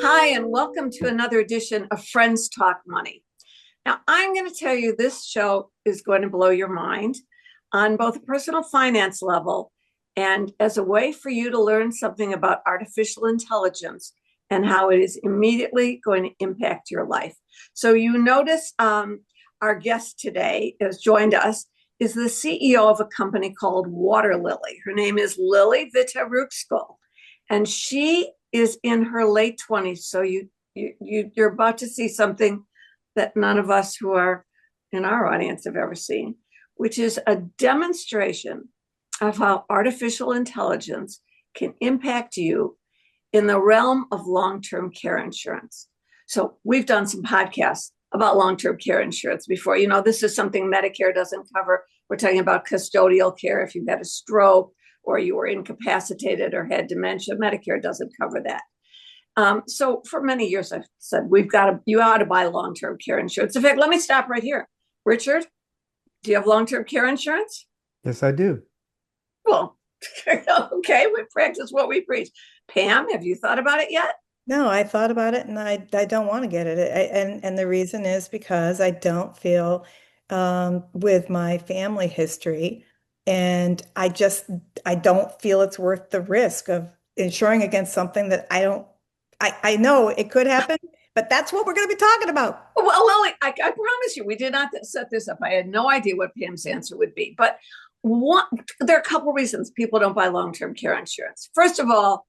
Hi, and welcome to another edition of Friends Talk Money. Now, I'm going to tell you this show is going to blow your mind on both a personal finance level and as a way for you to learn something about artificial intelligence and how it is immediately going to impact your life. So you notice our guest today has joined us is the CEO of a company called Waterlily. Her name is Lily Vittayarukskul, and she is in her late 20s. So you're about to see something that none of us who are in our audience have ever seen, which is a demonstration of how artificial intelligence can impact you in the realm of long-term care insurance. So we've done some podcasts about long-term care insurance before. You know, this is something Medicare doesn't cover. We're talking about custodial care if you've had a stroke or you were incapacitated or had dementia. Medicare doesn't cover that. So for many years, I've said, you ought to buy long-term care insurance. In fact, let me stop right here. Richard, do you have long-term care insurance? Yes, I do. Well, okay, we practice what we preach. Pam, have you thought about it yet? No, I thought about it and I don't want to get it. And the reason is because I don't feel with my family history and I don't feel it's worth the risk of insuring against something that I know it could happen, but that's what we're going to be talking about. Well, Lily, I promise you, we did not set this up. I had no idea what Pam's answer would be. But there are a couple reasons people don't buy long-term care insurance. First of all,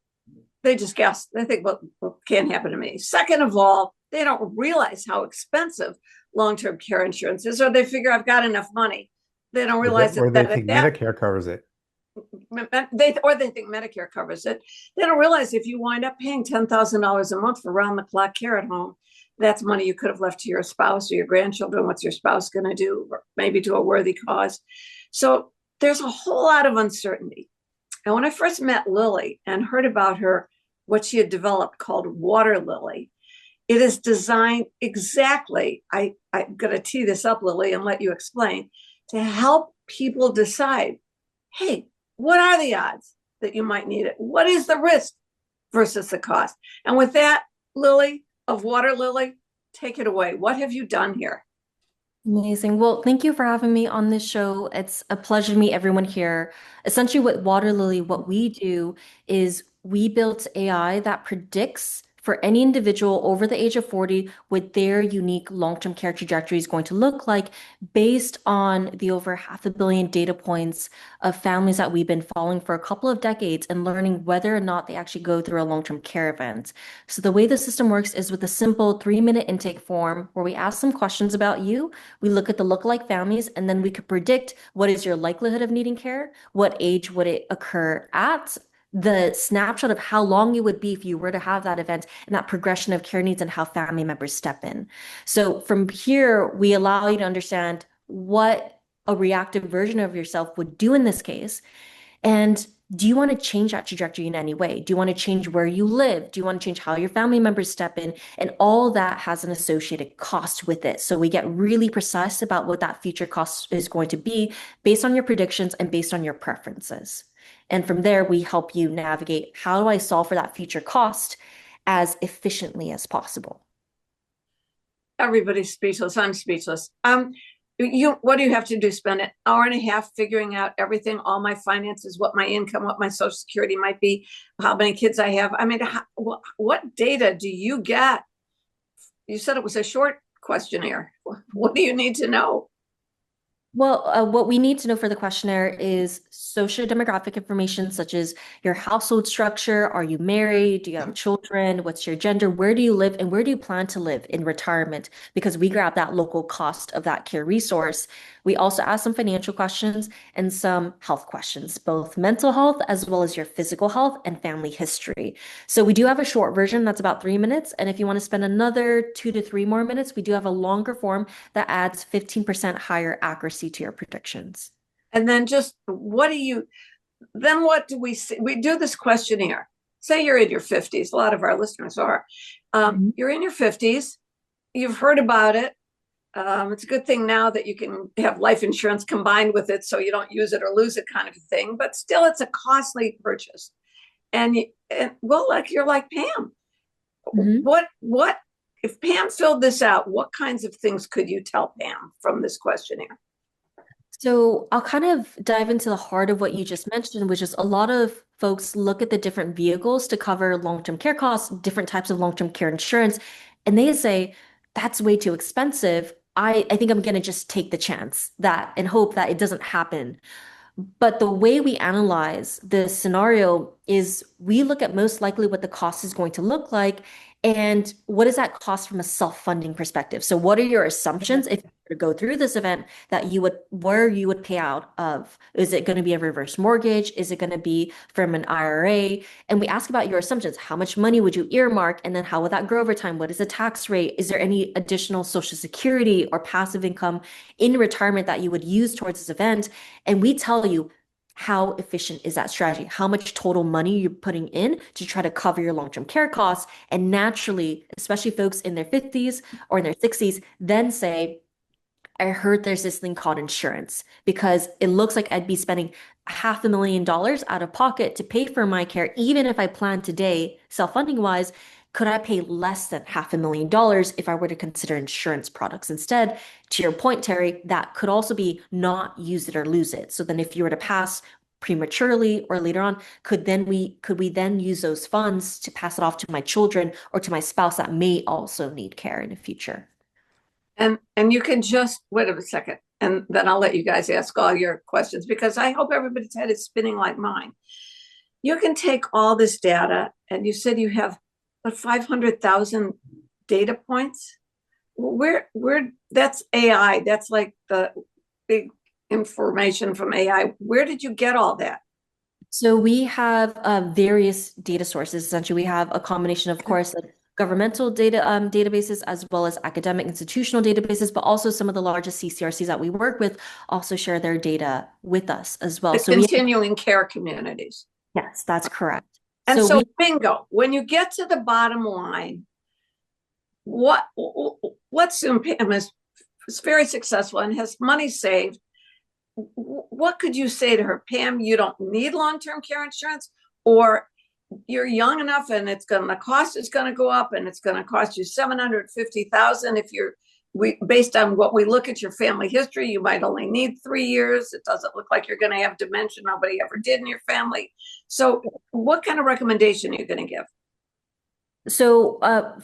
they just guess. They think, well, can't happen to me. Second of all, they don't realize how expensive long-term care insurance is, or they figure I've got enough money. They don't realize Or they think Medicare covers it. They think Medicare covers it. They don't realize if you wind up paying $10,000 a month for round-the-clock care at home, that's money you could have left to your spouse or your grandchildren. What's your spouse going to do? Or maybe to a worthy cause. So there's a whole lot of uncertainty. And when I first met Lily and heard about what she had developed called Waterlily, it is designed exactly, I'm going to tee this up, Lily, and let you explain, to help people decide, hey, what are the odds that you might need it? What is the risk versus the cost? And with that, Lily of Waterlily, take it away. What have you done here? Amazing. Well, thank you for having me on this show. It's a pleasure to meet everyone here. Essentially, with Waterlily, what we do is we built AI that predicts for any individual over the age of 40 what their unique long-term care trajectory is going to look like based on the over 500 million data points of families that we've been following for a couple of decades and learning whether or not they actually go through a long-term care event. So the way the system works is with a simple 3-minute intake form where we ask some questions about you. We look at the lookalike families, and then we could predict what is your likelihood of needing care, what age would it occur at, the snapshot of how long it would be if you were to have that event, and that progression of care needs and how family members step in. So from here, we allow you to understand what a reactive version of yourself would do in this case. And do you want to change that trajectory in any way? Do you want to change where you live? Do you want to change how your family members step in? And all that has an associated cost with it. So we get really precise about what that future cost is going to be based on your predictions and based on your preferences. And from there, we help you navigate how do I solve for that future cost as efficiently as possible. Everybody's speechless. I'm speechless. What do you have to do? Spend an hour and a half figuring out everything, all my finances, what my income, what my social security might be, how many kids I have. I mean, what data do you get? You said it was a short questionnaire. What do you need to know? Well, what we need to know for the questionnaire is socio-demographic information such as your household structure. Are you married? Do you have children? What's your gender? Where do you live? And where do you plan to live in retirement? Because we grab that local cost of that care resource. We also ask some financial questions and some health questions, both mental health as well as your physical health and family history. So we do have a short version that's about 3 minutes. And if you want to spend another 2 to 3 more minutes, we do have a longer form that adds 15% higher accuracy to your predictions. And then what do we see? We do this questionnaire. Say you're in your 50s. A lot of our listeners are. You're in your 50s. You've heard about it. It's a good thing now that you can have life insurance combined with it so you don't use it or lose it kind of a thing. But still, it's a costly purchase. Like you're like Pam. Mhm. What, if Pam filled this out, what kinds of things could you tell Pam from this questionnaire? So I'll kind of dive into the heart of what you just mentioned, which is a lot of folks look at the different vehicles to cover long-term care costs, different types of long-term care insurance, and they say, that's way too expensive. I think I'm going to just take the chance that and hope that it doesn't happen. But the way we analyze this scenario is we look at most likely what the cost is going to look like and what does that cost from a self-funding perspective. So what are your assumptions if you were to go through this event that you would where you would pay out of? Is it going to be a reverse mortgage? Is it going to be from an IRA? And we ask about your assumptions. How much money would you earmark? And then how would that grow over time? What is the tax rate? Is there any additional Social Security or passive income in retirement that you would use towards this event? And we tell you how efficient is that strategy? How much total money you're putting in to try to cover your long-term care costs? And naturally, especially folks in their 50s or in their 60s, then say, I heard there's this thing called insurance because it looks like I'd be spending $500,000 out of pocket to pay for my care, even if I plan today, self-funding wise. Could I pay less than $500,000 if I were to consider insurance products instead? To your point, Terry, that could also be not use it or lose it. So then if you were to pass prematurely or later on, could we then use those funds to pass it off to my children or to my spouse that may also need care in the future? And you can just wait a second, and then I'll let you guys ask all your questions because I hope everybody's head is spinning like mine. You can take all this data, and you said you have what 500,000 data points. Where that's AI. That's like the big information from AI. Where did you get all that? So we have various data sources. Essentially, we have a combination, of course, of governmental data databases as well as academic institutional databases, but also some of the largest CCRCs that we work with also share their data with us as well. The So we have, continuing care communities. yes, that's correct. And So so, we bingo, when you get to the bottom line, what let's assume Pam is very successful and has money saved. What could you say to her? Pam, you don't need long-term care insurance, or you're young enough and the cost is going to go up and it's going to cost you 750,000 if you're based on what we look at your family history, you might only need 3 years. It doesn't look like you're going to have dementia. Nobody ever did in your family. So what kind of recommendation are you going to give? So,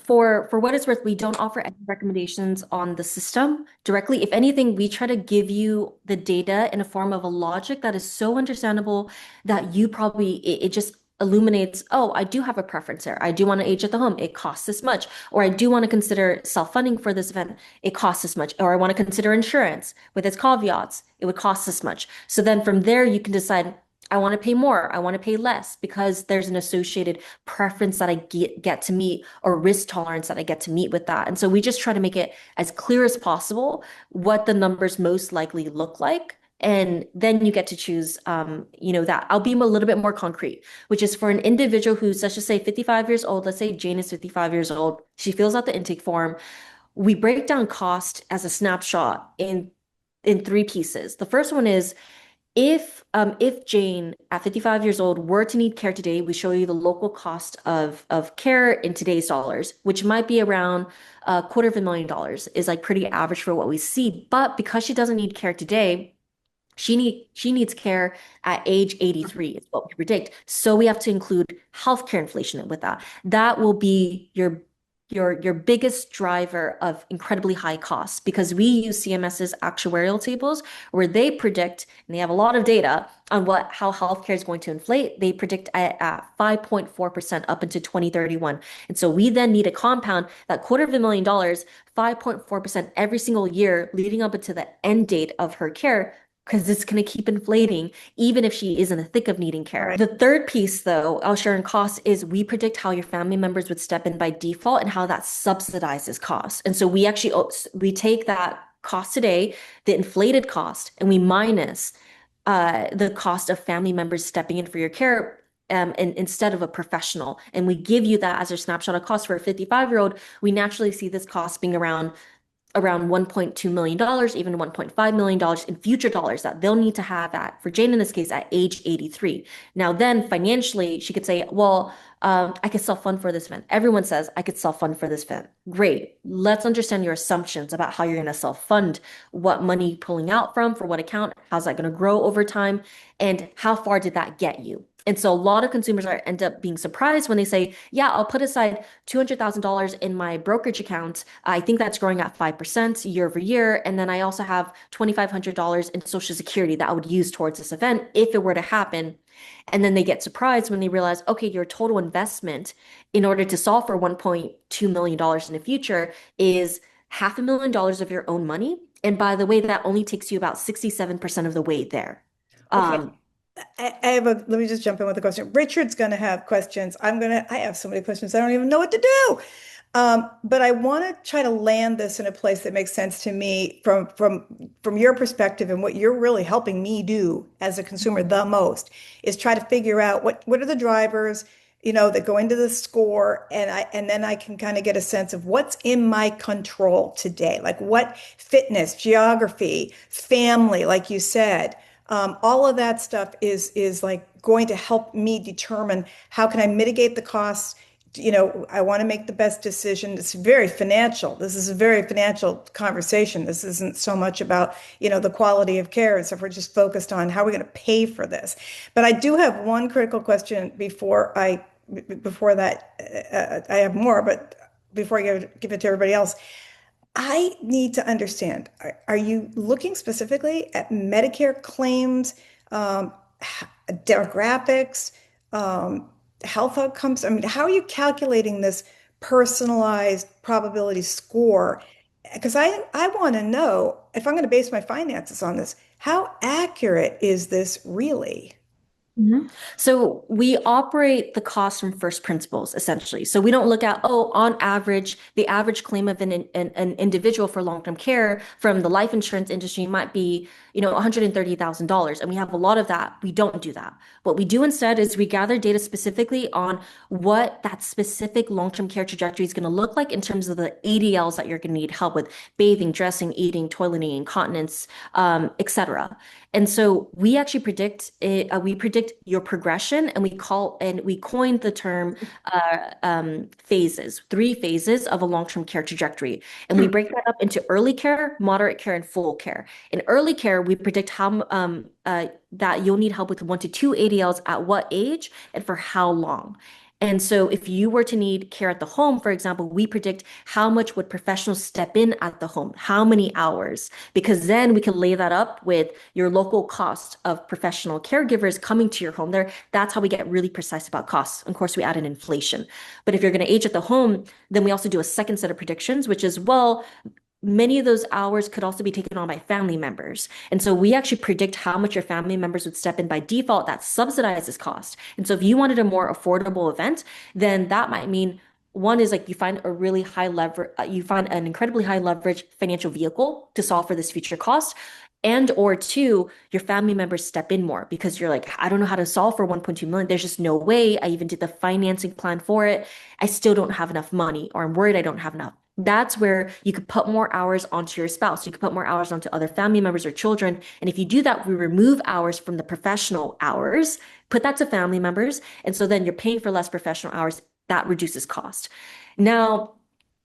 for what it's worth, we don't offer any recommendations on the system directly. If anything, we try to give you the data in a form of a logic that is so understandable that you probably it just illuminates, oh, I do have a preference here. I do want to age at the home. It costs this much. Or I do want to consider self-funding for this event. It costs this much. Or I want to consider insurance with its caveats. It would cost this much. So then from there, you can decide, I want to pay more. I want to pay less because there's an associated preference that I get to meet or risk tolerance that I get to meet with that. And so we just try to make it as clear as possible what the numbers most likely look like. And then you get to choose, that I'll be a little bit more concrete, which is for an individual who's, let's just say 55 years old. Let's say Jane is 55 years old. She fills out the intake form. We break down cost as a snapshot in three pieces. The first one is if Jane at 55 years old were to need care today, we show you the local cost of care in today's dollars, which might be around $250,000 is like pretty average for what we see. But because she doesn't need care today, she needs care at age 83 is what we predict. So we have to include healthcare inflation with that. That will be your biggest driver of incredibly high costs because we use CMS's actuarial tables where they predict, and they have a lot of data on how healthcare is going to inflate. They predict at 5.4% up into 2031. And so we then need a compound that $250,000, 5.4% every single year leading up into the end date of her care because it's going to keep inflating even if she is in the thick of needing care. Right. The third piece, though, I'll share in costs is we predict how your family members would step in by default and how that subsidizes costs. And so we take that cost today, the inflated cost, and we minus the cost of family members stepping in for your care and instead of a professional. And we give you that as a snapshot of cost for a 55-year-old. We naturally see this cost being around around $1.2 million, even $1.5 million in future dollars that they'll need to have at, for Jane in this case, at age 83. Now, then financially, she could say, well, I could self-fund for this event. Everyone says I could self-fund for this event. Great. Let's understand your assumptions about how you're going to self-fund, what money you're pulling out from, for what account, how's that going to grow over time, and how far did that get you? And so a lot of consumers end up being surprised when they say, yeah, I'll put aside $200,000 in my brokerage account. I think that's growing at 5% year over year. And then I also have $2,500 in Social Security that I would use towards this event if it were to happen. And then they get surprised when they realize, okay, your total investment in order to solve for $1.2 million in the future is $500,000 of your own money. And by the way, that only takes you about 67% of the way there. Okay. Let me just jump in with a question. Richard's going to have questions. I have so many questions. I don't even know what to do. But I want to try to land this in a place that makes sense to me from your perspective, and what you're really helping me do as a consumer the most is try to figure out what are the drivers, that go into the score, and then I can kind of get a sense of what's in my control today, like what fitness, geography, family, like you said. All of that stuff is like going to help me determine how can I mitigate the costs. I want to make the best decision. It's very financial. This is a very financial conversation. This isn't so much about, the quality of care and stuff. We're just focused on how we're going to pay for this. But I do have one critical question before that, I have more, but before I give it to everybody else. I need to understand, are you looking specifically at Medicare claims, demographics, health outcomes? I mean, how are you calculating this personalized probability score? Because I want to know, if I'm going to base my finances on this, how accurate is this really? So we operate the cost from first principles, essentially. So we don't look at, on average, the average claim of an individual for long-term care from the life insurance industry might be, $130,000. And we have a lot of that. We don't do that. What we do instead is we gather data specifically on what that specific long-term care trajectory is going to look like in terms of the ADLs that you're going to need help with: bathing, dressing, eating, toileting, incontinence, etc. And so we actually predict we predict your progression, and we coined the term phases, 3 phases of a long-term care trajectory. And we break that up into early care, moderate care, and full care. In early care, we predict how that you'll need help with 1 to 2 ADLs at what age and for how long. And so if you were to need care at the home, for example, we predict how much would professionals step in at the home, how many hours, because then we can lay that up with your local cost of professional caregivers coming to your home there. That's how we get really precise about costs. Of course, we add in inflation. But if you're going to age at the home, then we also do a second set of predictions, which is, well, many of those hours could also be taken on by family members. And so we actually predict how much your family members would step in by default. That subsidizes cost. And so if you wanted a more affordable event, then that might mean, one is like you find an incredibly high leverage financial vehicle to solve for this future cost. And or two, your family members step in more because you're like, I don't know how to solve for 1.2 million. There's just no way. I even did the financing plan for it. I still don't have enough money, or I'm worried I don't have enough. That's where you could put more hours onto your spouse. You could put more hours onto other family members or children. And if you do that, we remove hours from the professional hours, put that to family members. And so then you're paying for less professional hours. That reduces cost. Now,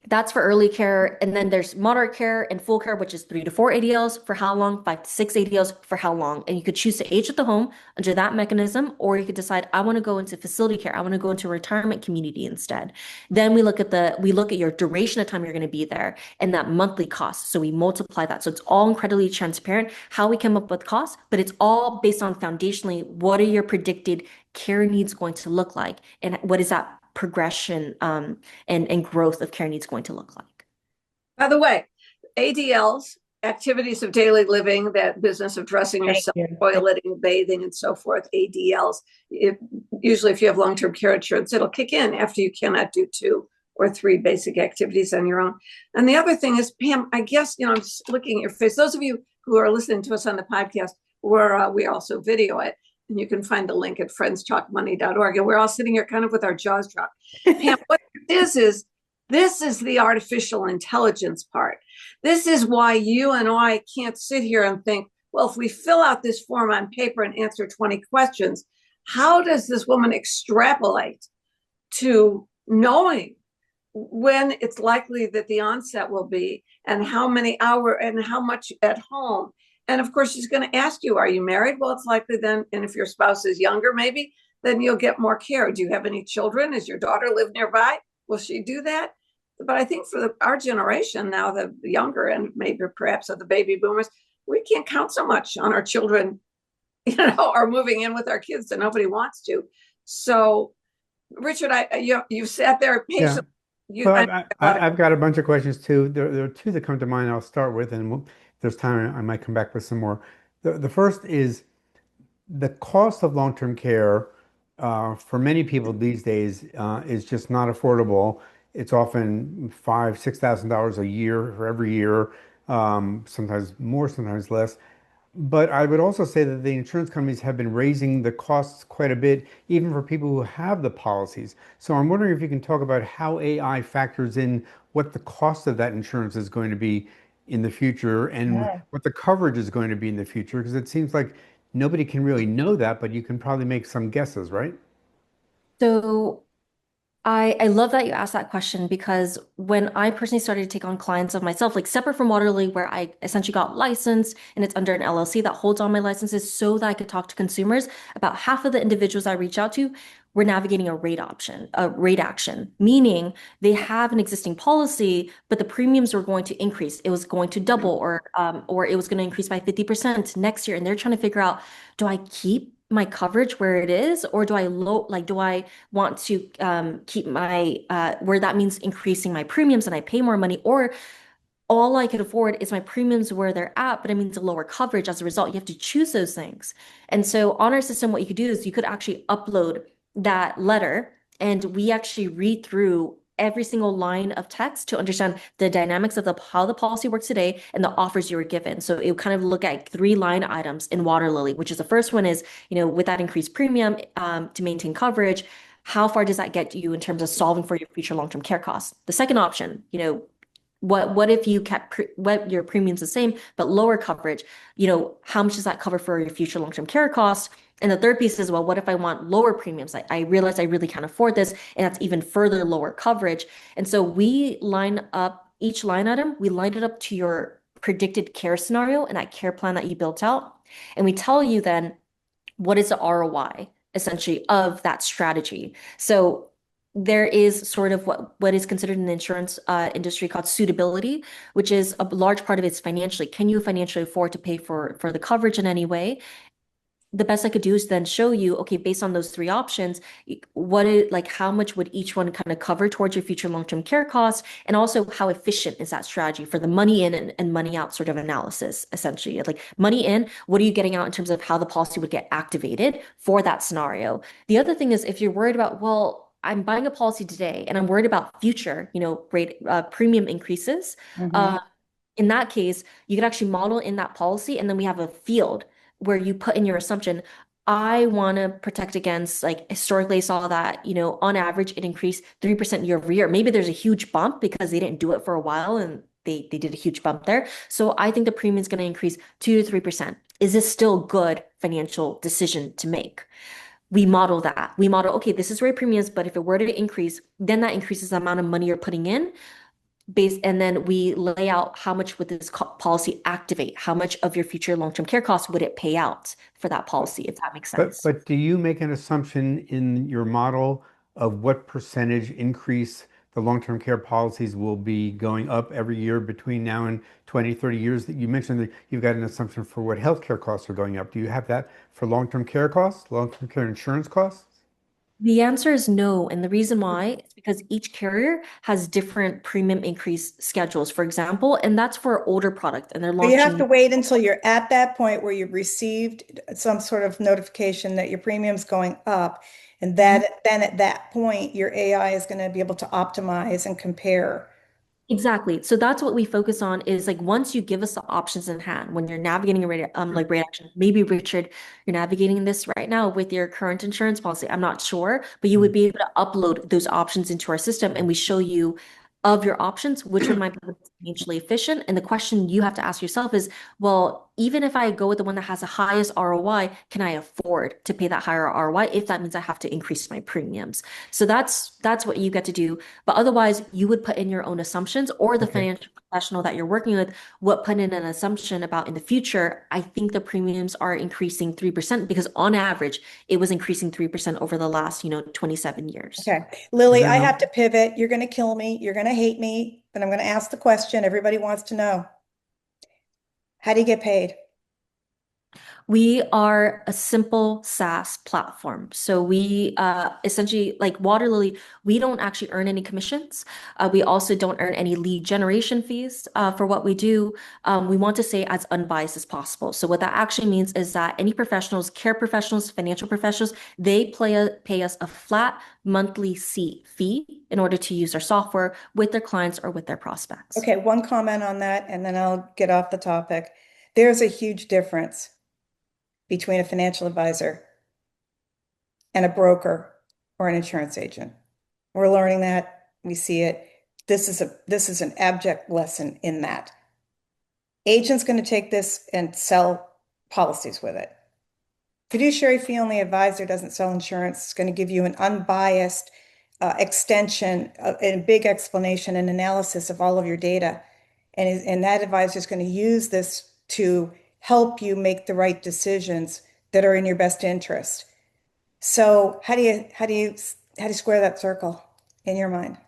that's for early care. And then there's moderate care and full care, which is 3 to 4 ADLs for how long, 5 to 6 ADLs for how long. And you could choose to age at the home under that mechanism, or you could decide, I want to go into facility care. I want to go into a retirement community instead. Then we look at your duration of time you're going to be there and that monthly cost. So we multiply that. So it's all incredibly transparent how we come up with costs, but it's all based on foundationally, what are your predicted care needs going to look like? And what is that progression and growth of care needs going to look like? By the way, ADLs, activities of daily living, that business of dressing yourself, toileting, bathing, and so forth, ADLs, usually if you have long-term care insurance, it'll kick in after you cannot do 2 or 3 basic activities on your own. And the other thing is, Pam, I guess, I'm just looking at your face. Those of you who are listening to us on the podcast, we also video it. And you can find the link at friendstalkmoney.org. And we're all sitting here kind of with our jaws dropped. Pam, what this is the artificial intelligence part. This is why you and I can't sit here and think, well, if we fill out this form on paper and answer 20 questions, how does this woman extrapolate to knowing when it's likely that the onset will be and how many hours and how much at home? And of course, she's going to ask you, are you married? Well, it's likely then, and if your spouse is younger, maybe, then you'll get more care. Do you have any children? Does your daughter live nearby? Will she do that? But I think for our generation now, the younger and maybe perhaps of the baby boomers, we can't count so much on our children, are moving in with our kids that nobody wants to. So, Richard, you sat there Yeah. patiently. Well, I've got a bunch of questions too. There are two that come to mind I'll start with, and if there's time, I might come back with some more. The first is the cost of long-term care for many people these days is just not affordable. It's often $5,000, $6,000 a year for every year, sometimes more, sometimes less. But I would also say that the insurance companies have been raising the costs quite a bit, even for people who have the policies. So I'm wondering if you can talk about how AI factors in what the cost of that insurance is going to be in the future and Yeah. what the coverage is going to be in the future, because it seems like nobody can really know that, but you can probably make some guesses, right? So I love that you asked that question because when I personally started to take on clients of myself, like separate from Waterlily, where I essentially got licensed and it's under an LLC that holds all my licenses so that I could talk to consumers, about half of the individuals I reach out to were navigating a rate action, meaning they have an existing policy, but the premiums were going to increase. It was going to double or it was going to increase by 50% next year. And they're trying to figure out, do I keep my coverage where it is, or do I want to keep my where that means increasing my premiums and I pay more money, or all I could afford is my premiums where they're at, but it means a lower coverage as a result. You have to choose those things. And so on our system, what you could do is you could actually upload that letter and we actually read through every single line of text to understand the dynamics of how the policy works today and the offers you were given. So it would kind of look at three line items in Waterlily, which is the first one is, with that increased premium to maintain coverage, how far does that get you in terms of solving for your future long-term care costs? The second option, what if you kept what your premiums the same but lower coverage? How much does that cover for your future long-term care costs? And the third piece is, well, what if I want lower premiums? I realize I really can't afford this, and that's even further lower coverage. And so we line up each line item, we line it up to your predicted care scenario and that care plan that you built out. And we tell you then what is the ROI essentially of that strategy. So there is sort of what is considered in the insurance industry called suitability, which is a large part of it's financially. Can you financially afford to pay for the coverage in any way? The best I could do is then show you, okay, based on those three options, how much would each one kind of cover towards your future long-term care costs, and also how efficient is that strategy for the money in and money out sort of analysis, essentially. Like money in, what are you getting out in terms of how the policy would get activated for that scenario? The other thing is if you're worried about, well, I'm buying a policy today and I'm worried about future, rate premium increases. Mhm. In that case, you could actually model in that policy, and then we have a field where you put in your assumption. I want to protect against, like, historically I saw that, on average it increased 3% year over year. Maybe there's a huge bump because they didn't do it for a while and they did a huge bump there. So I think the premium is going to increase 2 to 3%. Is this still good financial decision to make? We model that. We model, okay, this is where premiums, but if it were to increase, then that increases the amount of money you're putting in and then we lay out how much would this policy activate? How much of your future long-term care costs would it pay out for that policy, if that makes But sense? but do you make an assumption in your model of what percentage increase the long-term care policies will be going up every year between now and 20, 30 years? That you mentioned that you've got an assumption for what healthcare costs are going up. Do you have that for long-term care costs, long-term care insurance costs? The answer is no. And the reason why is because each carrier has different premium increase schedules, for example, and that's for older product and they're So you have to launching. wait until you're at that point where you've received some sort of notification that your premium's going up. And that then at that point, your AI is going to be able to optimize and compare. Exactly. So that's what we focus on is like once you give us the options in hand, when you're navigating a rate, like rate action, maybe Richard, you're navigating this right now with your current insurance policy. I'm not sure, but you would be able to upload those options into our system and we show you, of your options, which one might be financially efficient. And the question you have to ask yourself is, well, even if I go with the one that has the highest ROI, can I afford to pay that higher ROI if that means I have to increase my premiums? So that's what you get to do. But otherwise, you would put in your own assumptions, or the Okay. financial professional that you're working with would put in an assumption about in the future, I think the premiums are increasing 3% because on average, it was increasing 3% over the last, 27 years. Okay. Lily, Then I have to pivot. You're going to kill me. You're going to hate me, but I'm going to ask the question everybody wants to know. How do you get paid? We are a simple SaaS platform. So we essentially, like Waterlily, we don't actually earn any commissions. We also don't earn any lead generation fees for what we do. We want to say as unbiased as possible. So what that actually means is that any professionals, care professionals, financial professionals, they pay us a flat monthly seat fee in order to use our software with their clients or with their prospects. Okay, one comment on that, and then I'll get off the topic. There's a huge difference between a financial advisor and a broker or an insurance agent. We're learning that. We see it. This is an abject lesson in that. Agent's going to take this and sell policies with it. Fiduciary fee only advisor doesn't sell insurance. It's going to give you an unbiased extension and a big explanation and analysis of all of your data. And that advisor is going to use this to help you make the right decisions that are in your best interest. So how do you square that circle in your mind?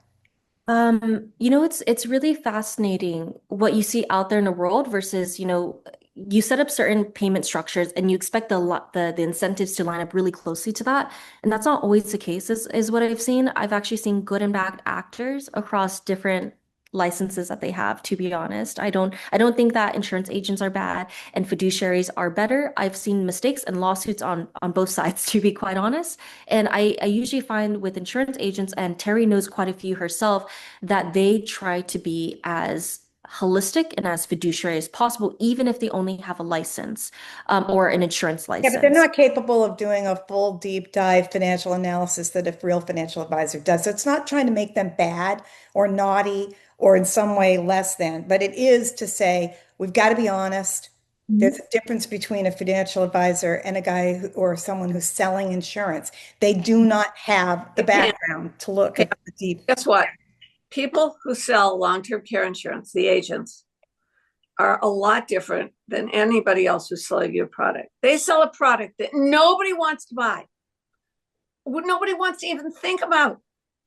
It's really fascinating what you see out there in the world versus, you set up certain payment structures and you expect the incentives to line up really closely to that. And that's not always the case, is what I've seen. I've actually seen good and bad actors across different licenses that they have, to be honest. I don't think that insurance agents are bad and fiduciaries are better. I've seen mistakes and lawsuits on both sides, to be quite honest. And I usually find with insurance agents, and Terry knows quite a few herself, that they try to be as holistic and as fiduciary as possible, even if they only have a license or an insurance Yeah, but they're license. not capable of doing a full deep dive financial analysis that a real financial advisor does. So it's not trying to make them bad or naughty or in some way less than, but it is to say we've got to be honest. There's a difference between a financial advisor and a guy or someone who's selling insurance. They do not have the background to look at the deep. Guess what? People who sell long-term care insurance, the agents, are a lot different than anybody else who's selling you a product. They sell a product that nobody wants to buy. Nobody wants to even think about.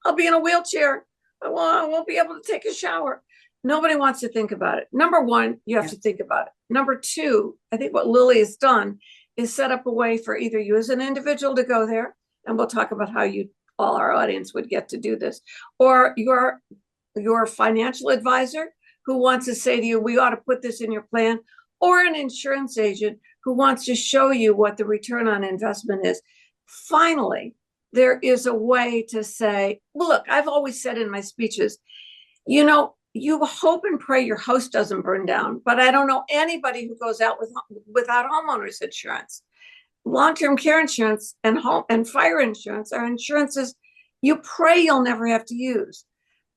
I'll be in a wheelchair. I won't be able to take a shower. Nobody wants to think about it. Number one, you have to think about it. Number two, I think what Lily has done is set up a way for either you as an individual to go there, and we'll talk about how all our audience would get to do this, or your financial advisor who wants to say to you, we ought to put this in your plan, or an insurance agent who wants to show you what the return on investment is. Finally, there is a way to say, look, I've always said in my speeches, you hope and pray your house doesn't burn down, but I don't know anybody who goes out without homeowners insurance. Long-term care insurance and home and fire insurance are insurances you pray you'll never have to use.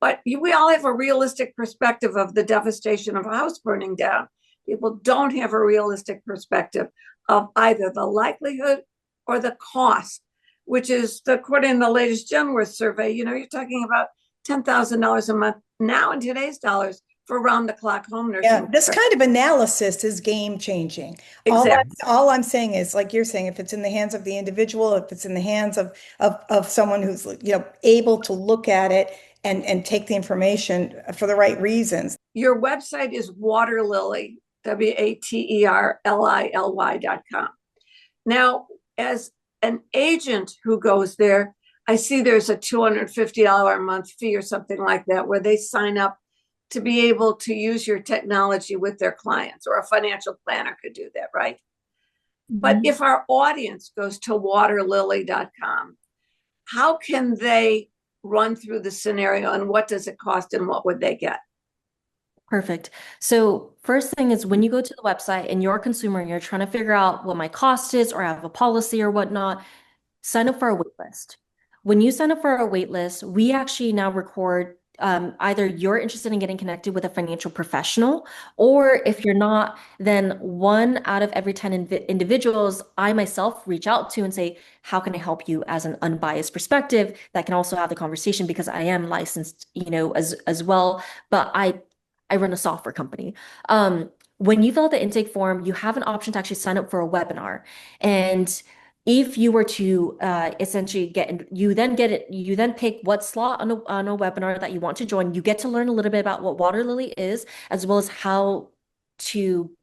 But we all have a realistic perspective of the devastation of a house burning down. People don't have a realistic perspective of either the likelihood or the cost, which is, according to the latest Genworth survey, you're talking about $10,000 a month now in today's dollars for round-the-clock home nursing. Yeah, this kind of analysis is game changing. Exactly. All I'm saying is, like you're saying, if it's in the hands of the individual, if it's in the hands of someone who's able to look at it and take the information for the right reasons. Your website is Waterlily, WATERLILY.com. Now, as an agent who goes there, I see there's a $250 a month fee or something like that, where they sign up to be able to use your technology with their clients, or a financial planner could do that, right? Mm-hmm. But if our audience goes to waterlily.com, how can they run through the scenario, and what does it cost, and what would they get? Perfect. So first thing is, when you go to the website and you're a consumer and you're trying to figure out what my cost is, or I have a policy or whatnot, sign up for a wait list. When you sign up for a wait list, we actually now record either you're interested in getting connected with a financial professional, or if you're not, then 1 out of every 10 individuals I myself reach out to and say, how can I help you as an unbiased perspective that can also have the conversation because I am licensed, as well. But I run a software company. When you fill out the intake form, you have an option to actually sign up for a webinar. And if you were to essentially you then pick what slot on a webinar that you want to join. You get to learn a little bit about what Waterlily is, as well as how you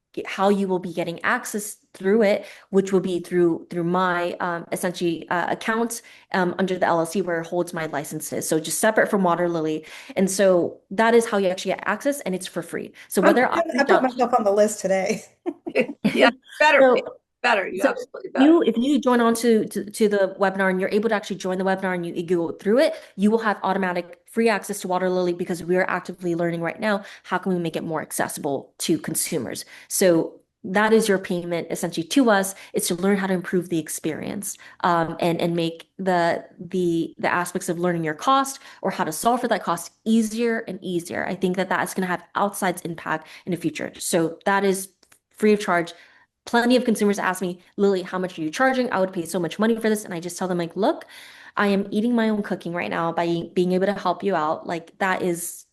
will be getting access through it, which will be through my essentially account under the LLC where it holds my licenses. So just separate from Waterlily. And so that is how you actually get access, and it's for free. So whether I put myself on the list today. Yeah, better, So, better. You so absolutely better. if you join on to the webinar and you're able to actually join the webinar and you go through it, you will have automatic free access to Waterlily because we are actively learning right now how can we make it more accessible to consumers. So that is your payment essentially to us, is to learn how to improve the experience, and make the aspects of learning your cost or how to solve for that cost easier and easier. I think that is going to have outsized impact in the future. So that is free of charge. Plenty of consumers ask me, Lily, how much are you charging? I would pay so much money for this. And I just tell them, like, look, I am eating my own cooking right now by being able to help you out. Like that is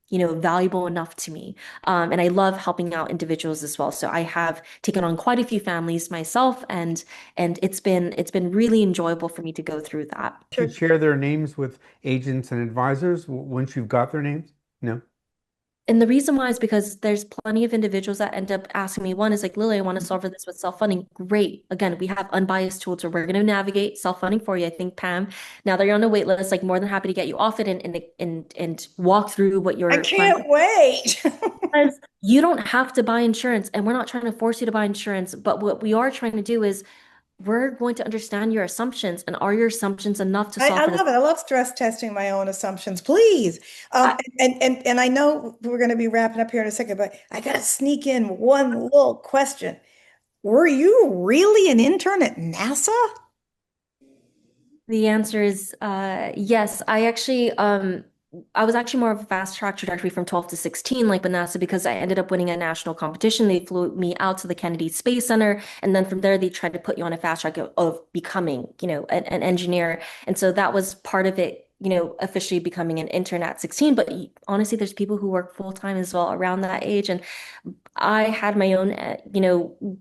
valuable enough to me. And I love helping out individuals as well. So I have taken on quite a few families myself, and it's been really enjoyable for me to go through that. You share their names with agents and advisors once you've got their names? No? And the reason why is because there's plenty of individuals that end up asking me, one is like, Lily, I want to solve for this with self-funding. Great. Again, we have unbiased tools where we're going to navigate self-funding for you. I think, Pam, now that you're on the wait list, like more than happy to get you off it and walk through what I your plan can't wait. is. You don't have to buy insurance, and we're not trying to force you to buy insurance. But what we are trying to do is we're going to understand your assumptions, and are your assumptions enough to solve I for this? love it. I love stress testing my own assumptions. Please. I- And I know we're going to be wrapping up here in a second, but I got to sneak in one little question. Were you really an intern at NASA? The answer is yes. I was actually more of a fast track trajectory from 12 to 16, like with NASA, because I ended up winning a national competition. They flew me out to the Kennedy Space Center, and then from there they tried to put you on a fast track of becoming, an engineer. And so that was part of it, officially becoming an intern at 16. But honestly, there's people who work full time as well around that age, and I had my own,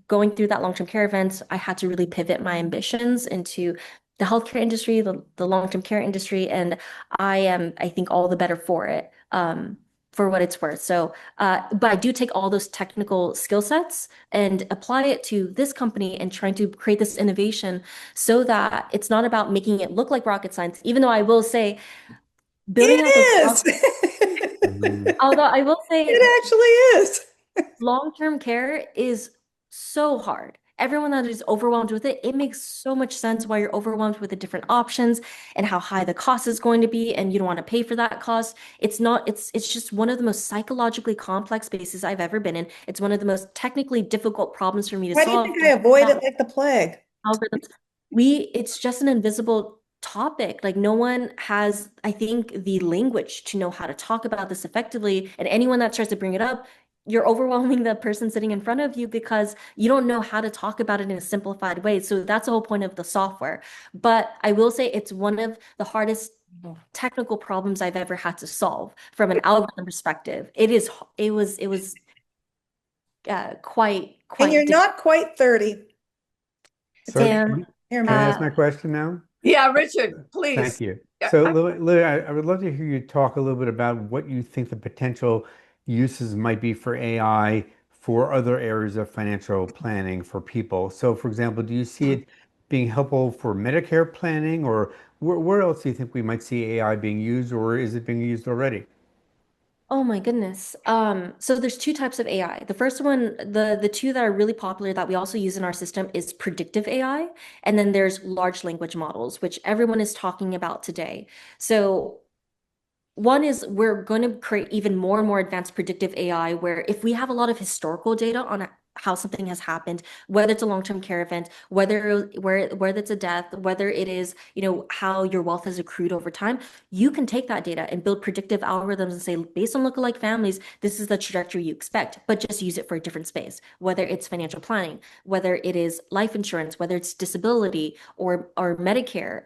going through that long-term care event, I had to really pivot my ambitions into the healthcare industry, the long-term care industry, and I think, all the better for it, for what it's worth. So, but I do take all those technical skill sets and apply it to this company and trying to create this innovation so that it's not about making it look like rocket science, even though I will say building out those, It is. although I will say It actually is. long-term care is so hard. Everyone that is overwhelmed with it, it makes so much sense why you're overwhelmed with the different options and how high the cost is going to be, and you don't want to pay for that cost. It's just one of the most psychologically complex spaces I've ever been in. It's one of the most technically difficult problems for me to Why do you solve. think I avoid it like the plague? Algorithms. It's just an invisible topic. Like no one has, I think, the language to know how to talk about this effectively. And anyone that tries to bring it up, you're overwhelming the person sitting in front of you because you don't know how to talk about it in a simplified way. So that's the whole point of the software. But I will say it's one of the hardest technical problems I've ever had to solve from an algorithm perspective. It was quite And you're difficult. not quite 30. So Tam, Here, can I man. ask my question now? Yeah, Richard, Thank please. you. Yeah, So, Lily, I would love to hear you talk a little bit about what you think the potential uses might be for AI for other areas of financial planning for people. So, for example, do you see it being helpful for Medicare planning, or where else do you think we might see AI being used, or is it being used already? Oh my goodness. So there's two types of AI. The first one, the two that are really popular that we also use in our system is predictive AI, and then there's large language models, which everyone is talking about today. So one is we're going to create even more and more advanced predictive AI, where if we have a lot of historical data on how something has happened, whether it's a long-term care event, whether it's a death, whether it is, how your wealth has accrued over time, you can take that data and build predictive algorithms and say, based on lookalike families, this is the trajectory you expect, but just use it for a different space, whether it's financial planning, whether it is life insurance, whether it's disability or Medicare,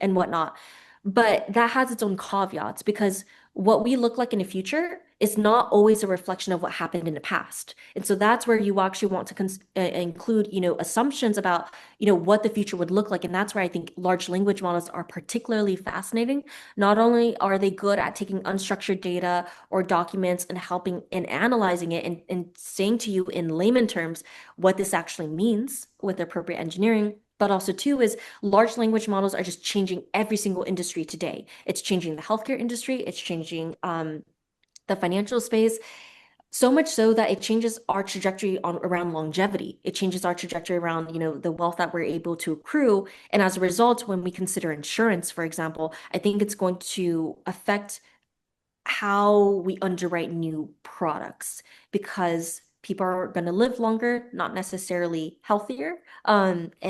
and whatnot. But that has its own caveats because what we look like in the future is not always a reflection of what happened in the past. And so that's where you actually want to include, assumptions about, what the future would look like. And that's where I think large language models are particularly fascinating. Not only are they good at taking unstructured data or documents and helping and analyzing it and saying to you in layman terms what this actually means with appropriate engineering, but also too is large language models are just changing every single industry today. It's changing the healthcare industry. It's changing the financial space, so much so that it changes our trajectory around longevity. It changes our trajectory around, the wealth that we're able to accrue. And as a result, when we consider insurance, for example, I think it's going to affect how we underwrite new products because people are going to live longer, not necessarily healthier. And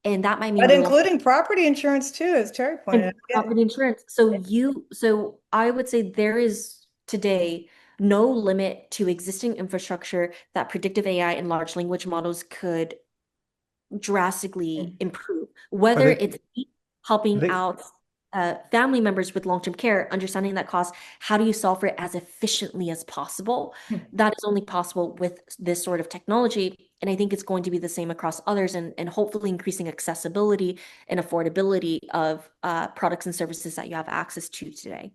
that might mean But we will including property insurance too, as Terry pointed out. Yeah. property insurance. So I would say there is today no limit to existing infrastructure that predictive AI and large language models could drastically improve, Are whether they, it's are helping they, out family members with long-term care, understanding that cost, how do you solve for it as efficiently as possible? That is only possible with this sort of technology. And I think it's going to be the same across others and hopefully increasing accessibility and affordability of products and services that you have access to today.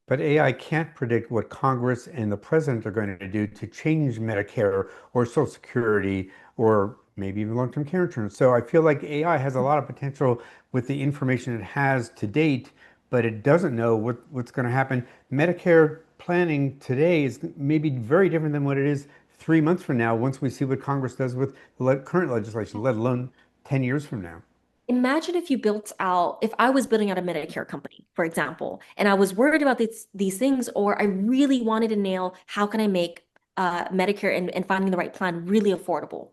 But AI can't predict what Congress and the president are going to do to change Medicare or Social Security or maybe even long-term care insurance. So I feel like AI has a lot of potential with the information it has to date, but it doesn't know what's going to happen. Medicare planning today is maybe very different than what it is 3 months from now once we see what Congress does with the current legislation, let alone 10 years from now. Imagine if I was building out a Medicare company, for example, and I was worried about these things, or I really wanted to nail how can I make Medicare and finding the right plan really affordable.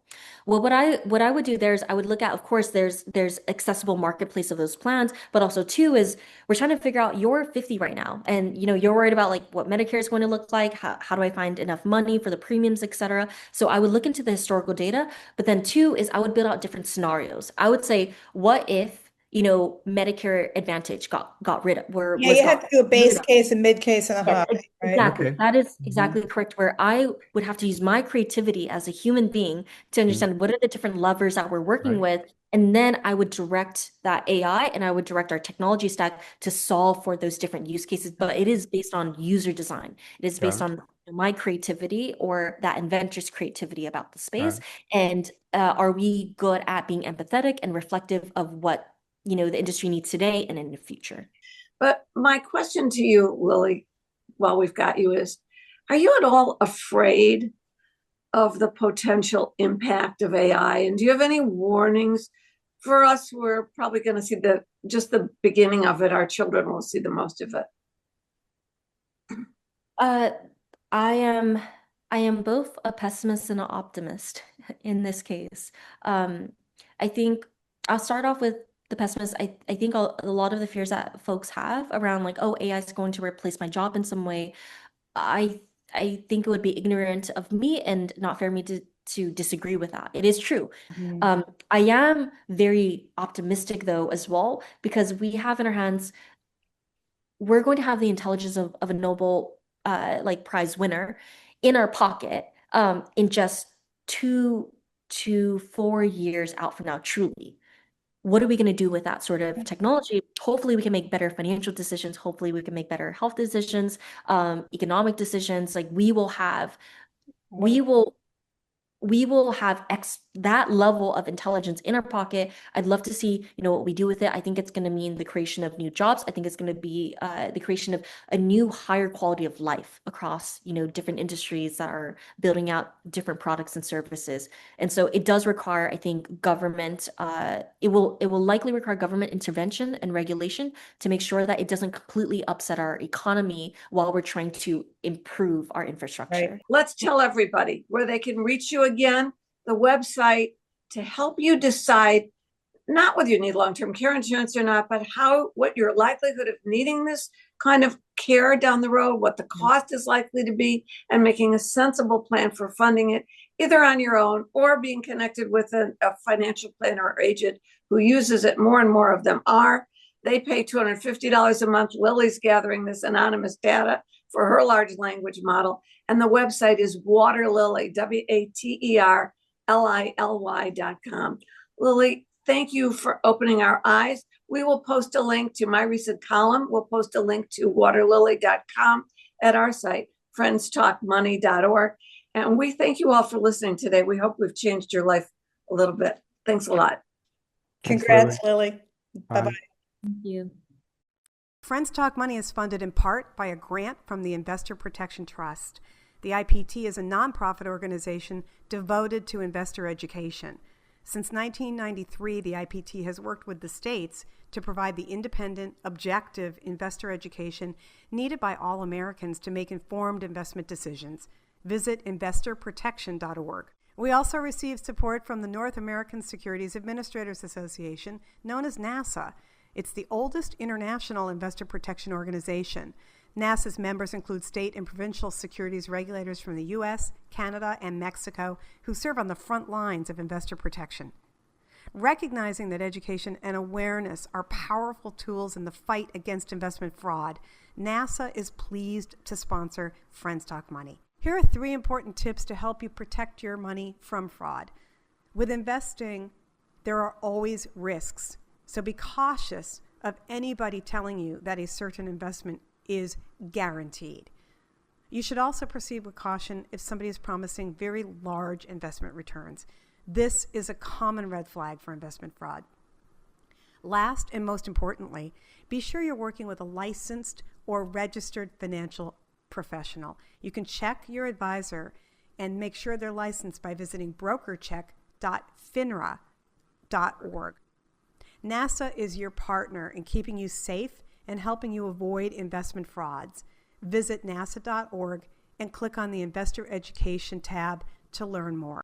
Well, what I would do there is I would look at, of course, there's accessible marketplace of those plans, but also too is we're trying to figure out you're 50 right now, and you're worried about like what Medicare is going to look like, how do I find enough money for the premiums, et cetera. So I would look into the historical data, but then two is I would build out different scenarios. I would say, what if, Medicare Advantage got rid of, Yeah, you have to do a base case, a mid case, and a Yes, high, right? exactly. Okay. That is Mhm. exactly correct. Where I would have to use my creativity as a human being to Mhm. understand what are the different levers that we're working Right. with. And then I would direct that AI and I would direct our technology stack to solve for those different use cases. But it is based on user design. It is Got based it. on my creativity or that inventor's creativity about the Got space. it. And are we good at being empathetic and reflective of what, the industry needs today and in the future? But my question to you, Lily, while we've got you, is are you at all afraid of the potential impact of AI? And do you have any warnings for us? We're probably going to see just the beginning of it. Our children will see the most of it. Uh, I am I am both a pessimist and an optimist in this case. Um, I think I'll start off with the pessimist. I think a lot of the fears that folks have around like, oh, AI is going to replace my job in some way. I I think it would be ignorant of me and not fair of me to disagree with that. It is true. Mhm. I am very optimistic though as well because we have in our hands we're going to have the intelligence of a Nobel like prize winner in our pocket in just 2 to 4 years out from now, truly. What are we going to do with that sort of technology? Hopefully, we can make better financial decisions. Hopefully, we can make better health decisions, economic decisions. Like we will have, What we will we will have that level of intelligence in our pocket. I'd love to see, what we do with it. I think it's going to mean the creation of new jobs. I think it's going to be the creation of a new higher quality of life across, different industries that are building out different products and services. And so it does require, I think, government, it will likely require government intervention and regulation to make sure that it doesn't completely upset our economy while we're trying to improve our infrastructure. Right. Let's tell everybody where they can reach you again, the website, to help you decide not whether you need long-term care insurance or not, but what your likelihood of needing this kind of care down the road, what the cost is likely to be, and making a sensible plan for funding it, either on your own or being connected with a financial planner or agent who uses it. More and more of them are. They pay $250 a month. Lily's gathering this anonymous data for her large language model. And the website is Waterlily, WATERLILY.com. Lily, thank you for opening our eyes. We will post a link to my recent column. We'll post a link to waterlily.com at our site, friendstalkmoney.org. And we thank you all for listening today. We hope we've changed your life a little bit. Thanks a lot. Congrats, Lily. Bye-bye. Thank you. Friends Talk Money is funded in part by a grant from the Investor Protection Trust. The IPT is a nonprofit organization devoted to investor education. Since 1993, the IPT has worked with the states to provide the independent, objective investor education needed by all Americans to make informed investment decisions. Visit investorprotection.org. We also receive support from the North American Securities Administrators Association, known as NASA. It's the oldest international investor protection organization. NASA's members include state and provincial securities regulators from the U.S., Canada, and Mexico who serve on the front lines of investor protection. Recognizing that education and awareness are powerful tools in the fight against investment fraud, NASA is pleased to sponsor Friends Talk Money. Here are 3 important tips to help you protect your money from fraud. With investing, there are always risks, so be cautious of anybody telling you that a certain investment is guaranteed. You should also proceed with caution if somebody is promising very large investment returns. This is a common red flag for investment fraud. Last and most importantly, be sure you're working with a licensed or registered financial professional. You can check your advisor and make sure they're licensed by visiting brokercheck.finra.org. NASA is your partner in keeping you safe and helping you avoid investment frauds. Visit nasa.org and click on the Investor Education tab to learn more.